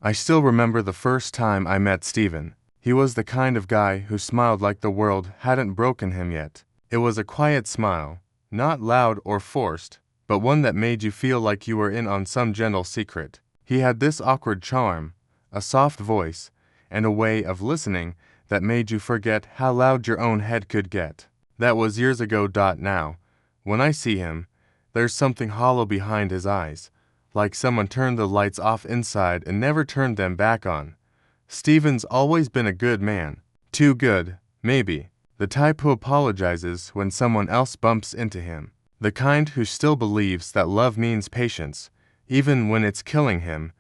I still remember the first time I met Steven. He was the kind of guy who smiled like the world hadn't broken him yet. It was a quiet smile, not loud or forced, but one that made you feel like you were in on some gentle secret. He had this awkward charm, a soft voice, and a way of listening that made you forget how loud your own head could get. That was years ago. Now, when I see him, there's something hollow behind his eyes, like someone turned the lights off inside and never turned them back on. Steven's always been a good man. Too good, maybe. The type who apologizes when someone else bumps into him. The kind who still believes that love means patience, even when it's killing him.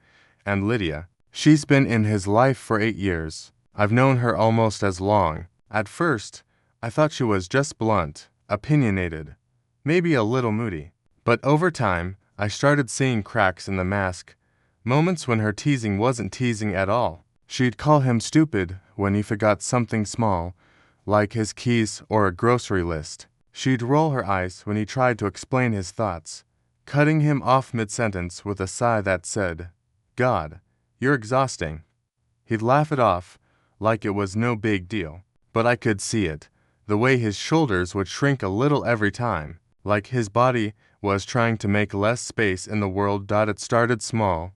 And Lydia, she's been in his life for 8 years. I've known her almost as long. At first, I thought she was just blunt, opinionated, maybe a little moody. But over time, I started seeing cracks in the mask, moments when her teasing wasn't teasing at all. She'd call him stupid when he forgot something small, like his keys or a grocery list. She'd roll her eyes when he tried to explain his thoughts, cutting him off mid-sentence with a sigh that said, "God, you're exhausting." He'd laugh it off, like it was no big deal. But I could see it, the way his shoulders would shrink a little every time, like his body was trying to make less space in the world. It started small.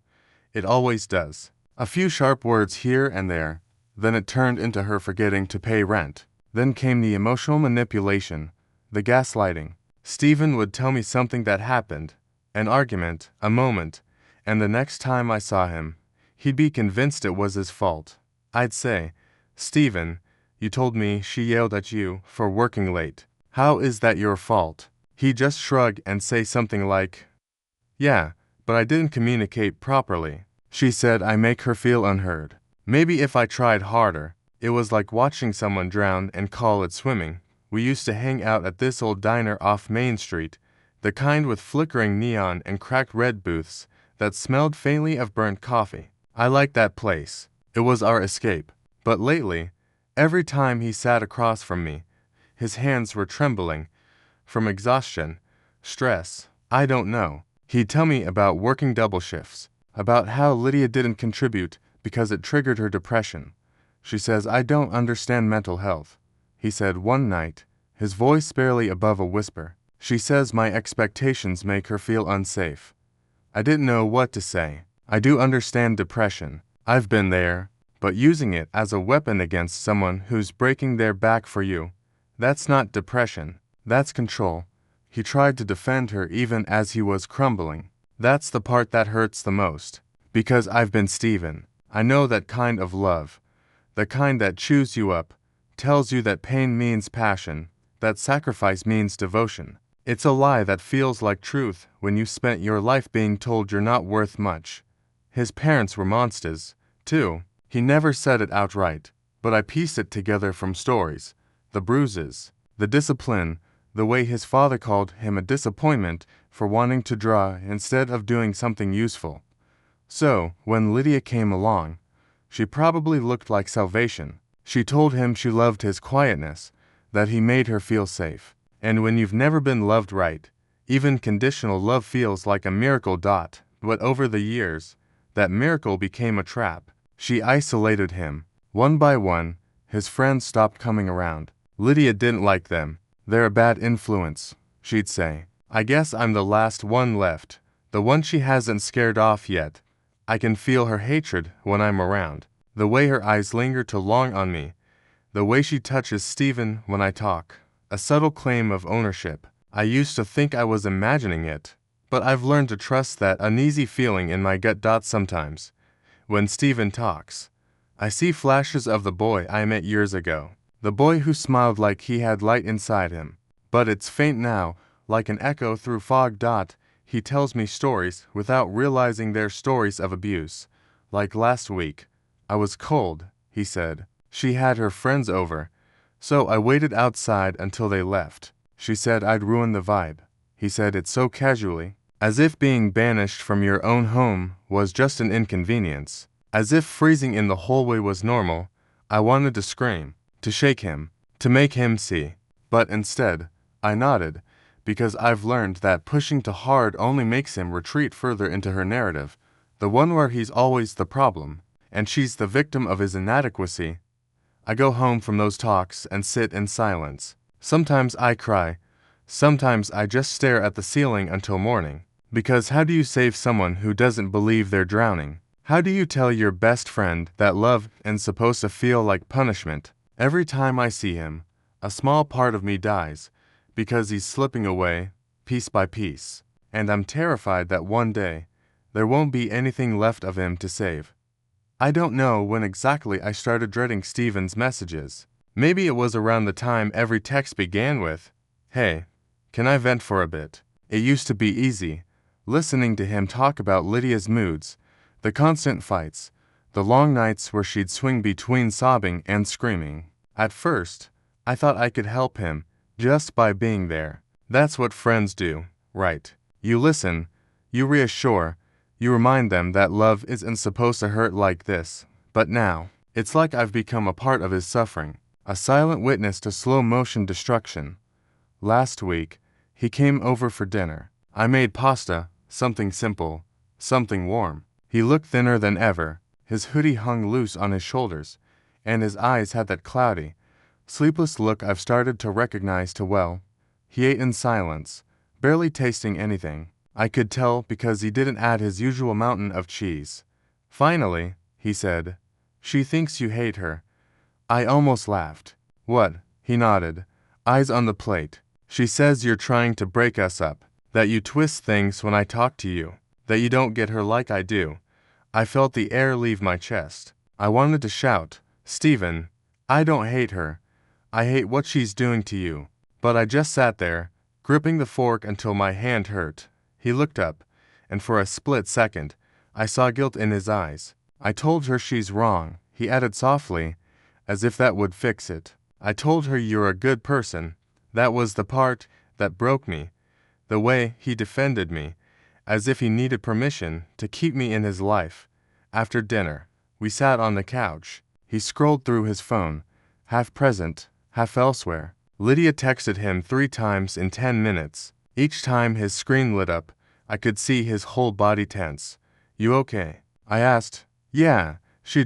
It always does. A few sharp words here and there. Then it turned into her forgetting to pay rent. Then came the emotional manipulation, the gaslighting. Steven would tell me something that happened, an argument, a moment, and the next time I saw him, he'd be convinced it was his fault. I'd say, "Steven, you told me she yelled at you for working late. How is that your fault?" He'd just shrug and say something like, "Yeah, but I didn't communicate properly." She said I make her feel unheard. Maybe if I tried harder. It was like watching someone drown and call it swimming. We used to hang out at this old diner off Main Street, the kind with flickering neon and cracked red booths that smelled faintly of burnt coffee. I liked that place. It was our escape. But lately, every time he sat across from me, his hands were trembling, from exhaustion, stress, I don't know. He'd tell me about working double shifts, about how Lydia didn't contribute because it triggered her depression. She says, "I don't understand mental health," he said one night, his voice barely above a whisper. She says my expectations make her feel unsafe. I didn't know what to say. I do understand depression. I've been there, but using it as a weapon against someone who's breaking their back for you, that's not depression, that's control. He tried to defend her even as he was crumbling. That's the part that hurts the most. Because I've been Steven. I know that kind of love. The kind that chews you up, tells you that pain means passion, that sacrifice means devotion. It's a lie that feels like truth when you spent your life being told you're not worth much. His parents were monsters, too. He never said it outright, but I pieced it together from stories. The bruises, the discipline, the way his father called him a disappointment for wanting to draw instead of doing something useful. So, when Lydia came along, she probably looked like salvation. She told him she loved his quietness, that he made her feel safe. And when you've never been loved right, even conditional love feels like a miracle. But over the years, that miracle became a trap. She isolated him. One by one, his friends stopped coming around. Lydia didn't like them. "They're a bad influence," she'd say. "I guess I'm the last one left, the one she hasn't scared off yet." I can feel her hatred when I'm around. The way her eyes linger too long on me. The way she touches Steven when I talk. A subtle claim of ownership. I used to think I was imagining it, but I've learned to trust that uneasy feeling in my gut. Sometimes, when Steven talks, I see flashes of the boy I met years ago. The boy who smiled like he had light inside him. But it's faint now, like an echo through fog. He tells me stories without realizing they're stories of abuse. Like last week, I was cold, he said. She had her friends over, so I waited outside until they left. She said I'd ruin the vibe. He said it so casually, as if being banished from your own home was just an inconvenience, as if freezing in the hallway was normal. I wanted to scream, to shake him, to make him see. But instead, I nodded, because I've learned that pushing too hard only makes him retreat further into her narrative. The one where he's always the problem, and she's the victim of his inadequacy. I go home from those talks and sit in silence. Sometimes I cry. Sometimes I just stare at the ceiling until morning. Because how do you save someone who doesn't believe they're drowning? How do you tell your best friend that love isn't supposed to feel like punishment? Every time I see him, a small part of me dies, because he's slipping away, piece by piece. And I'm terrified that one day, there won't be anything left of him to save. I don't know when exactly I started dreading Steven's messages. Maybe it was around the time every text began with, "Hey, can I vent for a bit?" It used to be easy, listening to him talk about Lydia's moods, the constant fights, the long nights where she'd swing between sobbing and screaming. At first, I thought I could help him just by being there. That's what friends do, right? You listen, you reassure, you remind them that love isn't supposed to hurt like this. But now, it's like I've become a part of his suffering, a silent witness to slow-motion destruction. Last week, he came over for dinner. I made pasta, something simple, something warm. He looked thinner than ever. His hoodie hung loose on his shoulders, and his eyes had that cloudy, sleepless look I've started to recognize too well. He ate in silence, barely tasting anything. I could tell because he didn't add his usual mountain of cheese. Finally, he said, "She thinks you hate her." I almost laughed. "What?" He nodded, eyes on the plate. "She says you're trying to break us up, that you twist things when I talk to you, that you don't get her like I do." I felt the air leave my chest. I wanted to shout, "Steven, I don't hate her. I hate what she's doing to you." But I just sat there, gripping the fork until my hand hurt. He looked up, and for a split second, I saw guilt in his eyes. "I told her she's wrong," he added softly, as if that would fix it. "I told her you're a good person." That was the part that broke me. The way he defended me, as if he needed permission to keep me in his life. After dinner, we sat on the couch. He scrolled through his phone, half present, half elsewhere. Lydia texted him 3 times in 10 minutes. Each time his screen lit up, I could see his whole body tense. "You okay?" I asked. "Yeah, she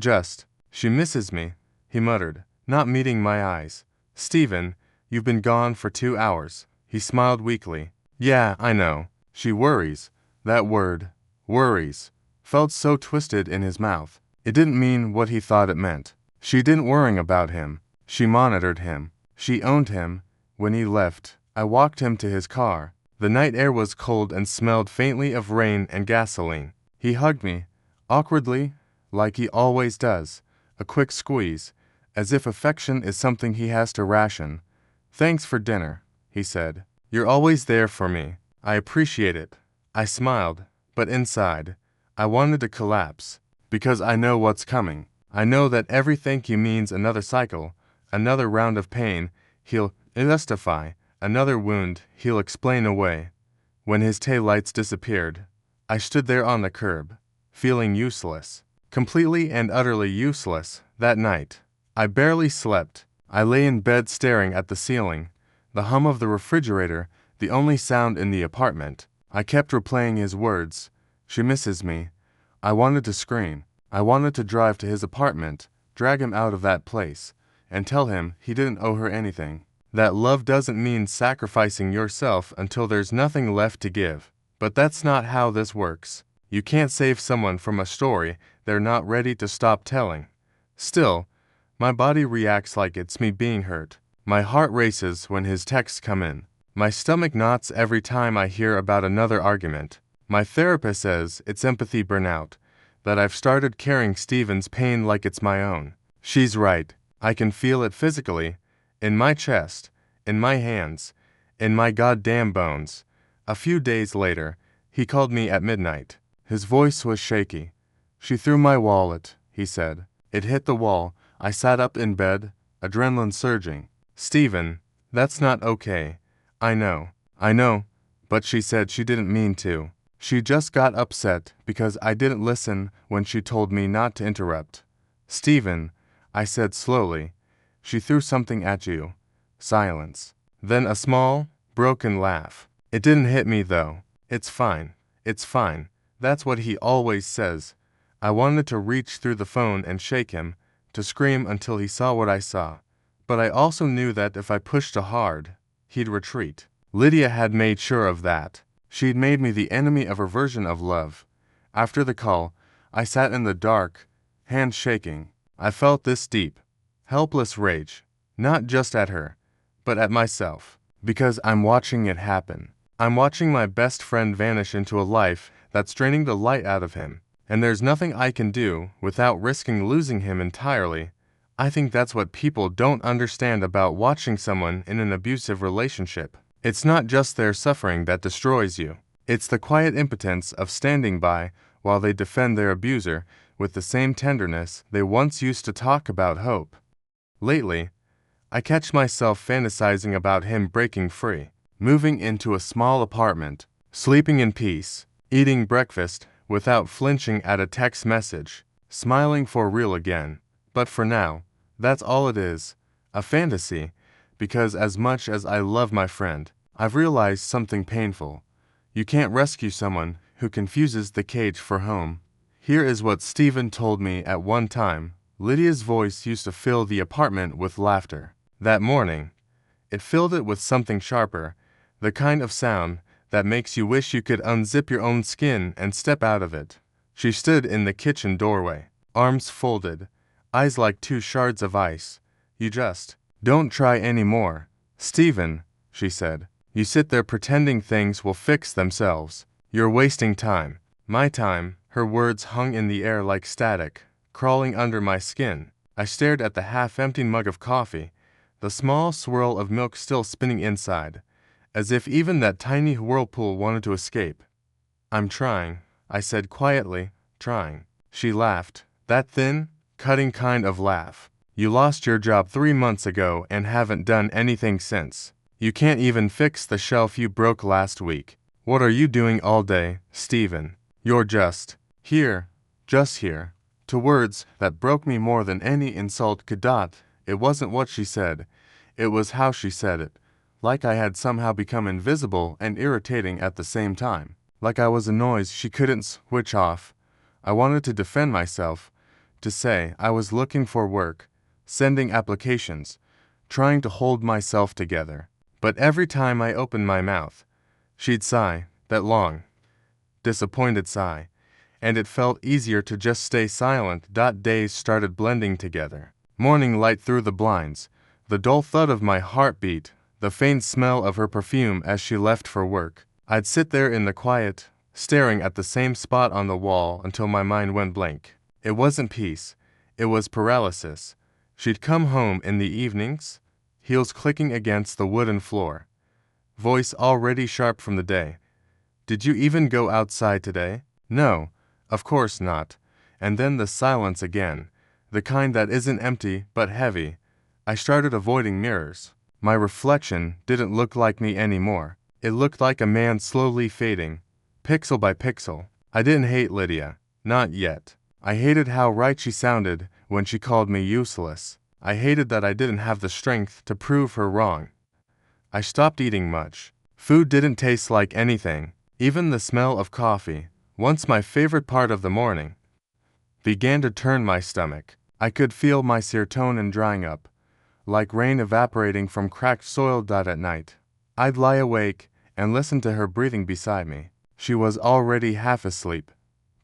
misses me," he muttered, not meeting my eyes. "Steven, you've been gone for 2 hours." He smiled weakly. "Yeah, I know. She worries." That word, worries, felt so twisted in his mouth. It didn't mean what he thought it meant. She didn't worry about him. She monitored him. She owned him. When he left, I walked him to his car. The night air was cold and smelled faintly of rain and gasoline. He hugged me, awkwardly, like he always does, a quick squeeze, as if affection is something he has to ration. "Thanks for dinner," he said. "You're always there for me. I appreciate it." I smiled, but inside, I wanted to collapse, because I know what's coming. I know that every thank you means another cycle, another round of pain he'll justify, another wound he'll explain away. When his taillights disappeared, I stood there on the curb, feeling useless, completely and utterly useless. That night, I barely slept. I lay in bed staring at the ceiling, the hum of the refrigerator the only sound in the apartment. I kept replaying his words. "She misses me." I wanted to scream. I wanted to drive to his apartment, drag him out of that place, and tell him he didn't owe her anything. That love doesn't mean sacrificing yourself until there's nothing left to give. But that's not how this works. You can't save someone from a story they're not ready to stop telling. Still, my body reacts like it's me being hurt. My heart races when his texts come in. My stomach knots every time I hear about another argument. My therapist says it's empathy burnout, that I've started carrying Steven's pain like it's my own. She's right. I can feel it physically, in my chest, in my hands, in my goddamn bones. A few days later, he called me at midnight. His voice was shaky. "She threw my wallet," he said. It hit the wall. I sat up in bed, adrenaline surging. "Steven, that's not okay." I know, but she said she didn't mean to. She just got upset because I didn't listen when she told me not to interrupt. "Steven," I said slowly, "she threw something at you." Silence. Then a small, broken laugh. "It didn't hit me though. It's fine. It's fine. That's what he always says. I wanted to reach through the phone and shake him, to scream until he saw what I saw. But I also knew that if I pushed too hard, he'd retreat. Lydia had made sure of that. She'd made me the enemy of her version of love. After the call, I sat in the dark, hands shaking. I felt this deep, helpless rage, not just at her, but at myself. Because I'm watching it happen. I'm watching my best friend vanish into a life that's draining the light out of him. And there's nothing I can do without risking losing him entirely. I think that's what people don't understand about watching someone in an abusive relationship. It's not just their suffering that destroys you. It's the quiet impotence of standing by while they defend their abuser with the same tenderness they once used to talk about hope. Lately, I catch myself fantasizing about him breaking free, moving into a small apartment, sleeping in peace, eating breakfast without flinching at a text message, smiling for real again. But for now, that's all it is, a fantasy, because as much as I love my friend, I've realized something painful. You can't rescue someone who confuses the cage for home. Here is what Stephen told me at one time. Lydia's voice used to fill the apartment with laughter. That morning, it filled it with something sharper, the kind of sound that makes you wish you could unzip your own skin and step out of it. She stood in the kitchen doorway, arms folded, eyes like two shards of ice. You just don't try anymore. Stephen, she said, you sit there pretending things will fix themselves. You're wasting time. My time. Her words hung in the air like static, crawling under my skin. I stared at the half-empty mug of coffee, the small swirl of milk still spinning inside, as if even that tiny whirlpool wanted to escape. I'm trying, I said quietly, trying. She laughed, that thin, cutting kind of laugh. You lost your job 3 months ago and haven't done anything since. You can't even fix the shelf you broke last week. What are you doing all day, Stephen? You're just here, just here. To words that broke me more than any insult could. It wasn't what she said, it was how she said it. Like I had somehow become invisible and irritating at the same time. Like I was a noise she couldn't switch off. I wanted to defend myself, to say I was looking for work, sending applications, trying to hold myself together. But every time I opened my mouth, she'd sigh, that long, disappointed sigh, and it felt easier to just stay silent. Days started blending together. Morning light through the blinds, the dull thud of my heartbeat, the faint smell of her perfume as she left for work. I'd sit there in the quiet, staring at the same spot on the wall until my mind went blank. It wasn't peace, it was paralysis. She'd come home in the evenings, heels clicking against the wooden floor, voice already sharp from the day. Did you even go outside today? No, of course not. And then the silence again, the kind that isn't empty but heavy. I started avoiding mirrors. My reflection didn't look like me anymore. It looked like a man slowly fading, pixel by pixel. I didn't hate Lydia, not yet. I hated how right she sounded when she called me useless. I hated that I didn't have the strength to prove her wrong. I stopped eating much. Food didn't taste like anything. Even the smell of coffee, once my favorite part of the morning, began to turn my stomach. I could feel my serotonin drying up, like rain evaporating from cracked soil. At night, I'd lie awake and listen to her breathing beside me. She was already half asleep,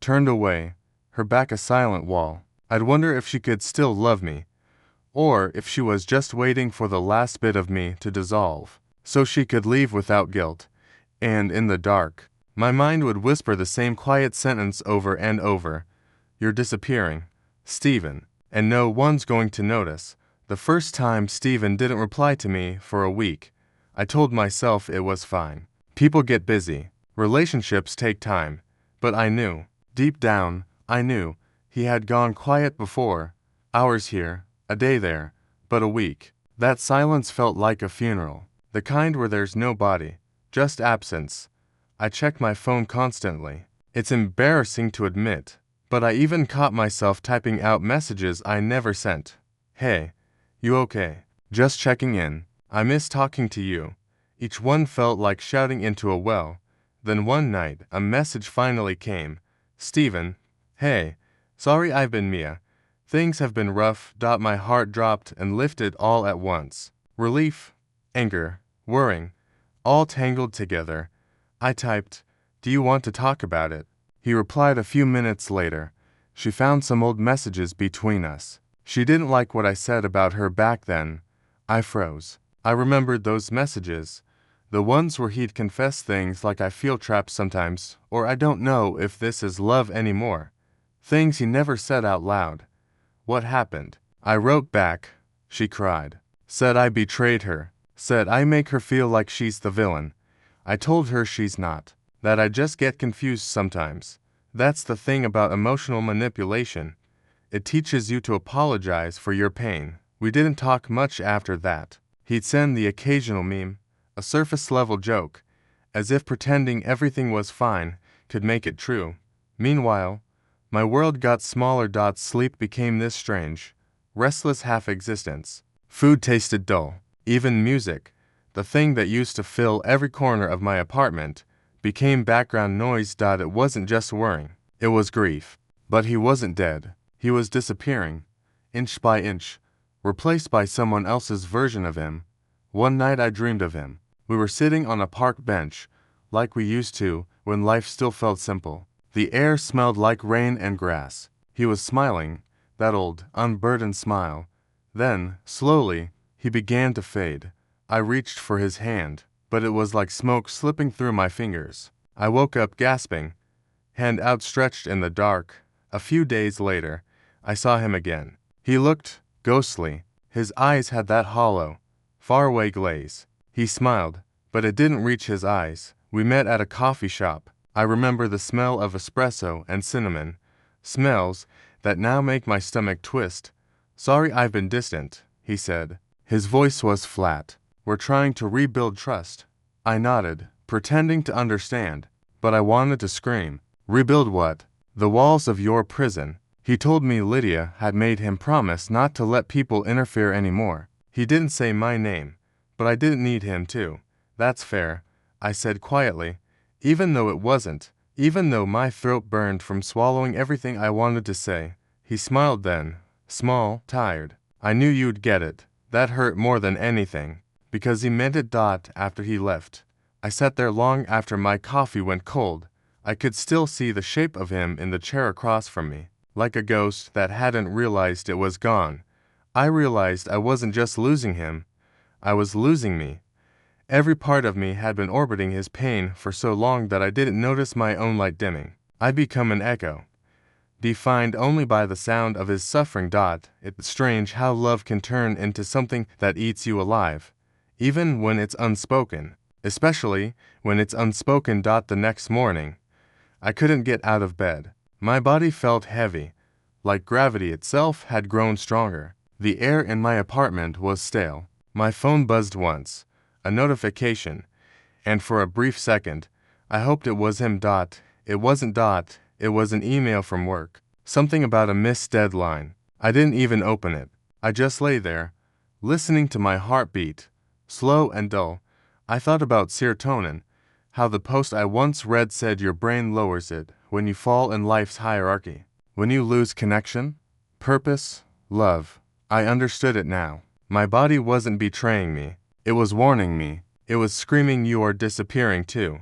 turned away, her back a silent wall. I'd wonder if she could still love me, or if she was just waiting for the last bit of me to dissolve, so she could leave without guilt. And in the dark, my mind would whisper the same quiet sentence over and over. You're disappearing, Stephen, and no one's going to notice. The first time Stephen didn't reply to me for a week, I told myself it was fine. People get busy, relationships take time, but I knew, deep down, I knew, he had gone quiet before. Hours here, a day there, but a week. That silence felt like a funeral, the kind where there's no body, just absence. I checked my phone constantly. It's embarrassing to admit, but I even caught myself typing out messages I never sent. Hey, you okay? Just checking in. I miss talking to you. Each one felt like shouting into a well. Then one night, a message finally came. Steven. Hey. Sorry I've been Mia. Things have been rough. My heart dropped and lifted all at once. Relief, anger, worrying, all tangled together. I typed, "Do you want to talk about it?" He replied a few minutes later. She found some old messages between us. She didn't like what I said about her back then. I froze. I remembered those messages. The ones where he'd confess things like "I feel trapped sometimes," or "I don't know if this is love anymore." Things he never said out loud. What happened? I wrote back. She cried. Said I betrayed her. Said I make her feel like she's the villain. I told her she's not. That I just get confused sometimes. That's the thing about emotional manipulation. It teaches you to apologize for your pain. We didn't talk much after that. He'd send the occasional meme, a surface-level joke, as if pretending everything was fine could make it true. Meanwhile, my world got smaller. Sleep became this strange, restless half-existence. Food tasted dull. Even music, the thing that used to fill every corner of my apartment, became background noise. It wasn't just worrying. It was grief. But he wasn't dead. He was disappearing, inch by inch, replaced by someone else's version of him. One night I dreamed of him. We were sitting on a park bench, like we used to when life still felt simple. The air smelled like rain and grass. He was smiling, that old, unburdened smile. Then, slowly, he began to fade. I reached for his hand, but it was like smoke slipping through my fingers. I woke up gasping, hand outstretched in the dark. A few days later, I saw him again. He looked ghostly. His eyes had that hollow, faraway glaze. He smiled, but it didn't reach his eyes. We met at a coffee shop. I remember the smell of espresso and cinnamon, smells that now make my stomach twist. Sorry I've been distant, he said. His voice was flat. We're trying to rebuild trust. I nodded, pretending to understand, but I wanted to scream. Rebuild what? The walls of your prison. He told me Lydia had made him promise not to let people interfere anymore. He didn't say my name, but I didn't need him to. That's fair, I said quietly, even though it wasn't, even though my throat burned from swallowing everything I wanted to say. He smiled then, small, tired. I knew you'd get it. That hurt more than anything, because he meant it. After he left, I sat there long after my coffee went cold. I could still see the shape of him in the chair across from me, like a ghost that hadn't realized it was gone. I realized I wasn't just losing him, I was losing me. Every part of me had been orbiting his pain for so long that I didn't notice my own light dimming. I'd become an echo, defined only by the sound of his suffering. It's strange how love can turn into something that eats you alive, even when it's unspoken, especially when it's unspoken. The next morning, I couldn't get out of bed. My body felt heavy, like gravity itself had grown stronger. The air in my apartment was stale. My phone buzzed once, a notification, and for a brief second, I hoped it was him. It wasn't. It was an email from work, something about a missed deadline. I didn't even open it. I just lay there, listening to my heartbeat, slow and dull. I thought about serotonin, how the post I once read said your brain lowers it when you fall in life's hierarchy. When you lose connection, purpose, love. I understood it now. My body wasn't betraying me. It was warning me. It was screaming you are disappearing too.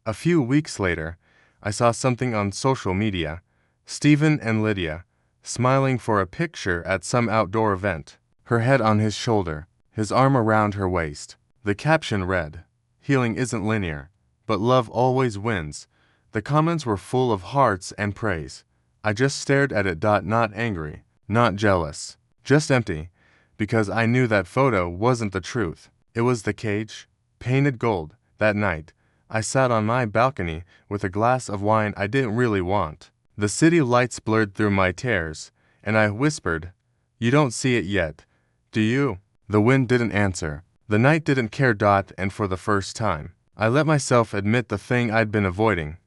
A few weeks later, I saw something on social media. Steven and Lydia, smiling for a picture at some outdoor event. Her head on his shoulder, his arm around her waist. The caption read, "Healing isn't linear, but love always wins." The comments were full of hearts and praise. I just stared at it. Not angry, not jealous, just empty, because I knew that photo wasn't the truth. It was the cage, painted gold. That night, I sat on my balcony with a glass of wine I didn't really want. The city lights blurred through my tears, and I whispered, "You don't see it yet, do you?" The wind didn't answer. The night didn't care. And for the first time, I let myself admit the thing I'd been avoiding.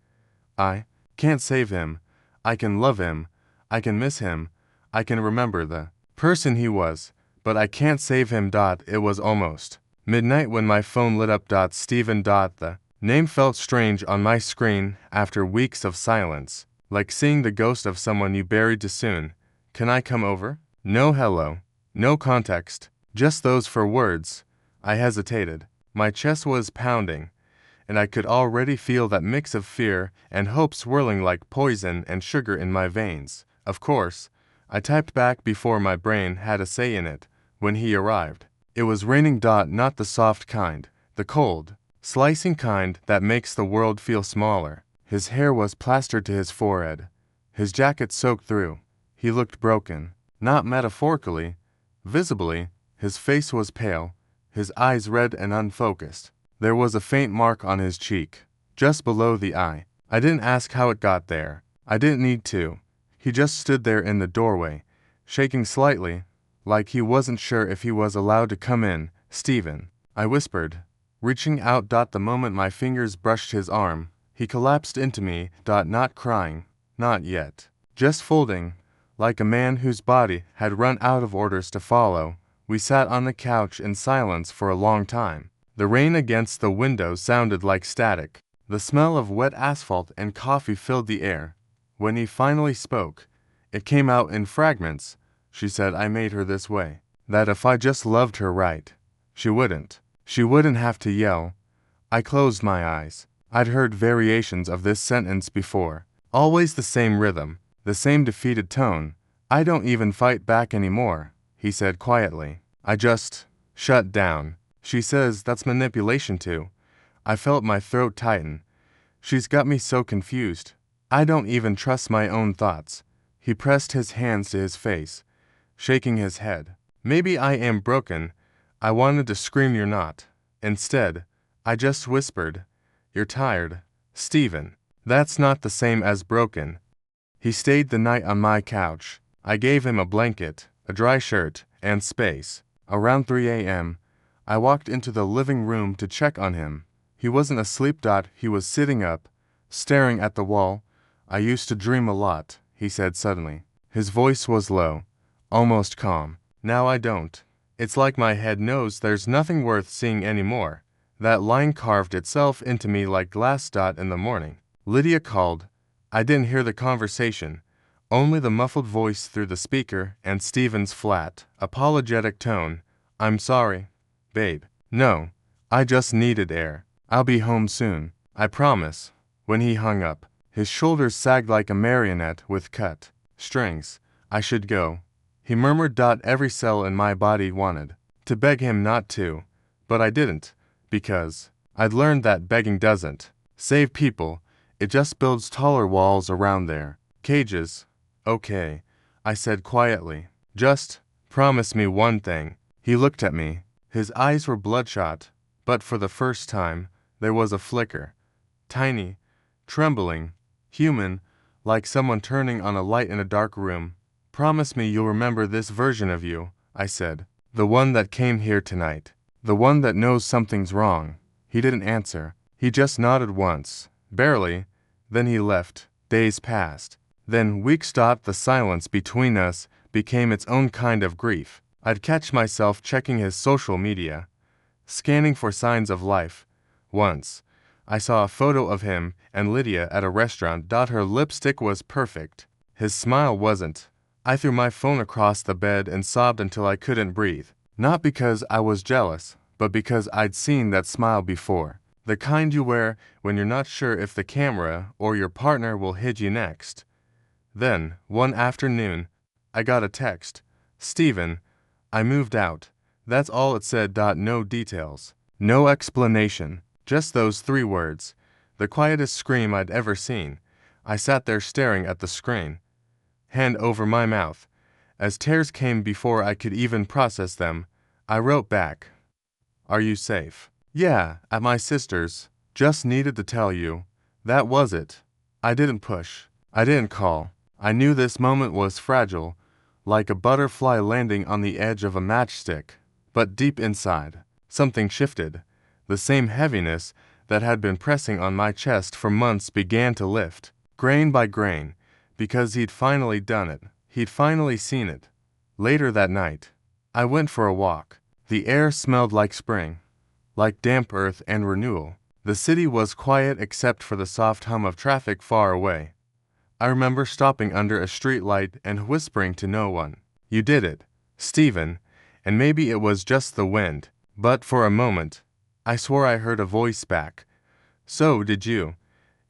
I can't save him. I can love him. I can miss him. I can remember the person he was, but I can't save him. It was almost midnight when my phone lit up. Steven. The name felt strange on my screen after weeks of silence. like seeing the ghost of someone you buried too soon. Can I come over? No hello, no context, just those 4 words. I hesitated. My chest was pounding, and I could already feel that mix of fear and hope swirling like poison and sugar in my veins. Of course, I typed back before my brain had a say in it. When he arrived, it was raining. Not the soft kind, the cold, slicing kind that makes the world feel smaller. His hair was plastered to his forehead, his jacket soaked through. He looked broken, not metaphorically, visibly. His face was pale, his eyes red and unfocused. There was a faint mark on his cheek, just below the eye. I didn't ask how it got there. I didn't need to. He just stood there in the doorway, shaking slightly, like he wasn't sure if he was allowed to come in. Stephen, I whispered, reaching out. The moment my fingers brushed his arm, he collapsed into me. Not crying, not yet, just folding, like a man whose body had run out of orders to follow. We sat on the couch in silence for a long time. The rain against the window sounded like static. The smell of wet asphalt and coffee filled the air. When he finally spoke, it came out in fragments. She said I made her this way. That if I just loved her right, she wouldn't. She wouldn't have to yell. I closed my eyes. I'd heard variations of this sentence before. Always the same rhythm, the same defeated tone. I don't even fight back anymore, he said quietly. I just shut down. She says that's manipulation too. I felt my throat tighten. She's got me so confused. I don't even trust my own thoughts. He pressed his hands to his face, shaking his head. Maybe I am broken. I wanted to scream you're not. Instead, I just whispered, you're tired, Stephen. That's not the same as broken. He stayed the night on my couch. I gave him a blanket, a dry shirt, and space. Around 3 a.m., I walked into the living room to check on him. He wasn't asleep. He was sitting up, staring at the wall. I used to dream a lot, he said suddenly. His voice was low, almost calm. Now I don't. It's like my head knows there's nothing worth seeing anymore. That line carved itself into me like glass. In the morning, Lydia called. I didn't hear the conversation, only the muffled voice through the speaker and Stephen's flat, apologetic tone. I'm sorry, babe. No, I just needed air. I'll be home soon, I promise. When he hung up, his shoulders sagged like a marionette with cut strings. I should go, he murmured. Every cell in my body wanted to beg him not to, but I didn't, because I'd learned that begging doesn't save people, it just builds taller walls around their cages. Okay, I said quietly. Just promise me one thing. He looked at me. His eyes were bloodshot, but for the first time, there was a flicker. Tiny, trembling, human, like someone turning on a light in a dark room. Promise me you'll remember this version of you, I said. The one that came here tonight. The one that knows something's wrong. He didn't answer. He just nodded once, barely. Then he left. Days passed. Then weeks. The silence between us became its own kind of grief. I'd catch myself checking his social media, scanning for signs of life. Once, I saw a photo of him and Lydia at a restaurant. Her lipstick was perfect. His smile wasn't. I threw my phone across the bed and sobbed until I couldn't breathe. Not because I was jealous, but because I'd seen that smile before. The kind you wear when you're not sure if the camera or your partner will hit you next. Then, one afternoon, I got a text. Stephen, I moved out. That's all it said. No details. No explanation. Just those 3 words. The quietest scream I'd ever seen. I sat there staring at the screen, hand over my mouth. As tears came before I could even process them, I wrote back. Are you safe? Yeah, at my sister's. Just needed to tell you. That was it. I didn't push. I didn't call. I knew this moment was fragile, like a butterfly landing on the edge of a matchstick. But deep inside, something shifted. The same heaviness that had been pressing on my chest for months began to lift, grain by grain, because he'd finally done it. He'd finally seen it. Later that night, I went for a walk. The air smelled like spring, like damp earth and renewal. The city was quiet except for the soft hum of traffic far away. I remember stopping under a street light and whispering to no one. You did it, Stephen, and maybe it was just the wind, but for a moment, I swore I heard a voice back. So did you.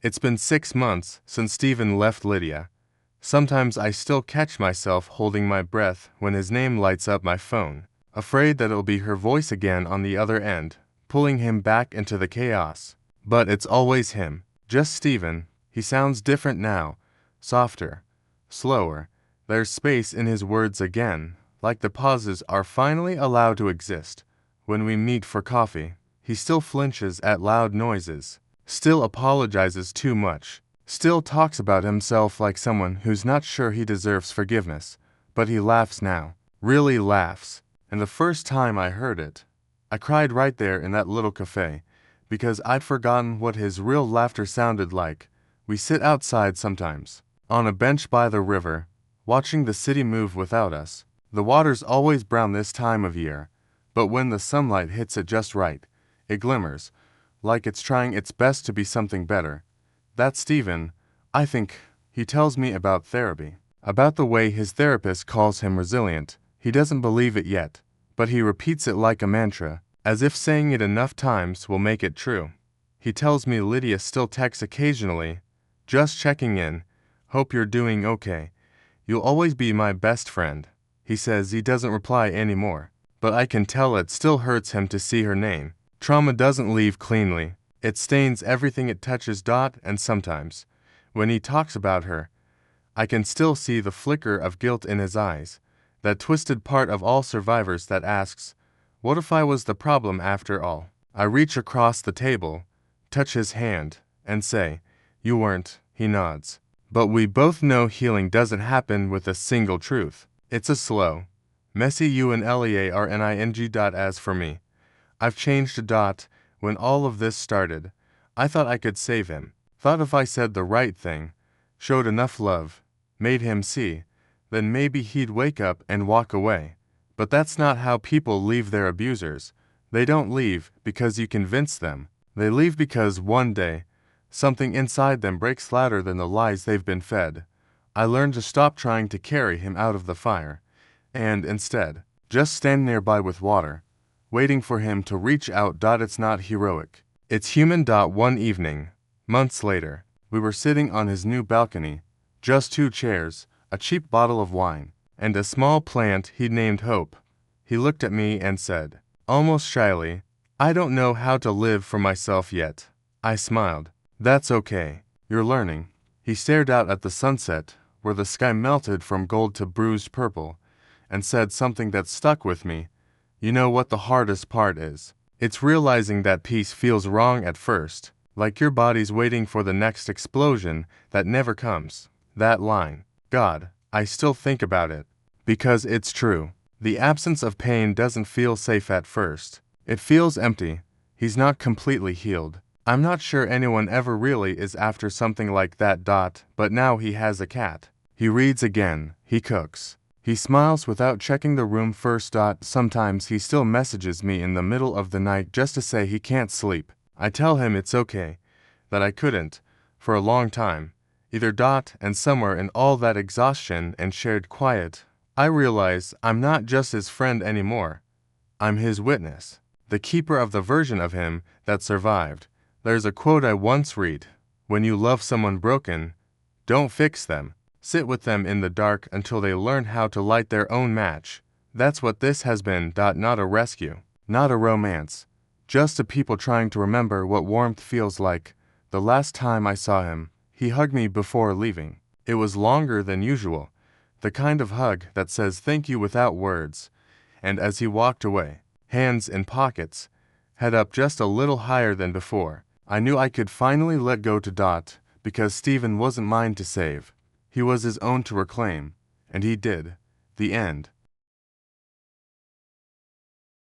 It's been 6 months since Stephen left Lydia. Sometimes I still catch myself holding my breath when his name lights up my phone, afraid that it'll be her voice again on the other end, pulling him back into the chaos. But it's always him, just Stephen. He sounds different now, softer, slower. There's space in his words again, like the pauses are finally allowed to exist. When we meet for coffee, he still flinches at loud noises, still apologizes too much, still talks about himself like someone who's not sure he deserves forgiveness. But he laughs now, really laughs. And the first time I heard it, I cried right there in that little cafe, because I'd forgotten what his real laughter sounded like. We sit outside sometimes, on a bench by the river, watching the city move without us. The water's always brown this time of year, but when the sunlight hits it just right, it glimmers, like it's trying its best to be something better. That's Stephen. I think he tells me about therapy, about the way his therapist calls him resilient. He doesn't believe it yet, but he repeats it like a mantra, as if saying it enough times will make it true. He tells me Lydia still texts occasionally, just checking in, hope you're doing okay. You'll always be my best friend. He says he doesn't reply anymore, but I can tell it still hurts him to see her name. Trauma doesn't leave cleanly. It stains everything it touches. And sometimes, when he talks about her, I can still see the flicker of guilt in his eyes, that twisted part of all survivors that asks, what if I was the problem after all? I reach across the table, touch his hand, and say, you weren't. He nods. But we both know healing doesn't happen with a single truth. It's a slow, messy unlearning. As for me, I've changed. When all of this started, I thought I could save him. Thought if I said the right thing, showed enough love, made him see, then maybe he'd wake up and walk away. But that's not how people leave their abusers. They don't leave because you convince them. They leave because one day, something inside them breaks louder than the lies they've been fed. I learned to stop trying to carry him out of the fire, and instead, just stand nearby with water, waiting for him to reach out. It's not heroic. It's human. One evening, months later, we were sitting on his new balcony, just 2 chairs, a cheap bottle of wine, and a small plant he'd named Hope. He looked at me and said, almost shyly, I don't know how to live for myself yet. I smiled. That's okay. You're learning. He stared out at the sunset, where the sky melted from gold to bruised purple, and said something that stuck with me. You know what the hardest part is? It's realizing that peace feels wrong at first, like your body's waiting for the next explosion that never comes. That line, God, I still think about it, because it's true. The absence of pain doesn't feel safe at first. It feels empty. He's not completely healed. I'm not sure anyone ever really is after something like that. But now he has a cat. He reads again. He cooks. He smiles without checking the room first. Sometimes he still messages me in the middle of the night just to say he can't sleep. I tell him it's okay, that I couldn't, for a long time, either. And somewhere in all that exhaustion and shared quiet, I realize I'm not just his friend anymore. I'm his witness, the keeper of the version of him that survived. There's a quote I once read, when you love someone broken, don't fix them. Sit with them in the dark until they learn how to light their own match. That's what this has been. Not a rescue, not a romance, just a people trying to remember what warmth feels like. The last time I saw him, he hugged me before leaving. It was longer than usual, the kind of hug that says thank you without words. And as he walked away, hands in pockets, head up just a little higher than before, I knew I could finally let go. Because Stephen wasn't mine to save. He was his own to reclaim, and he did. The end.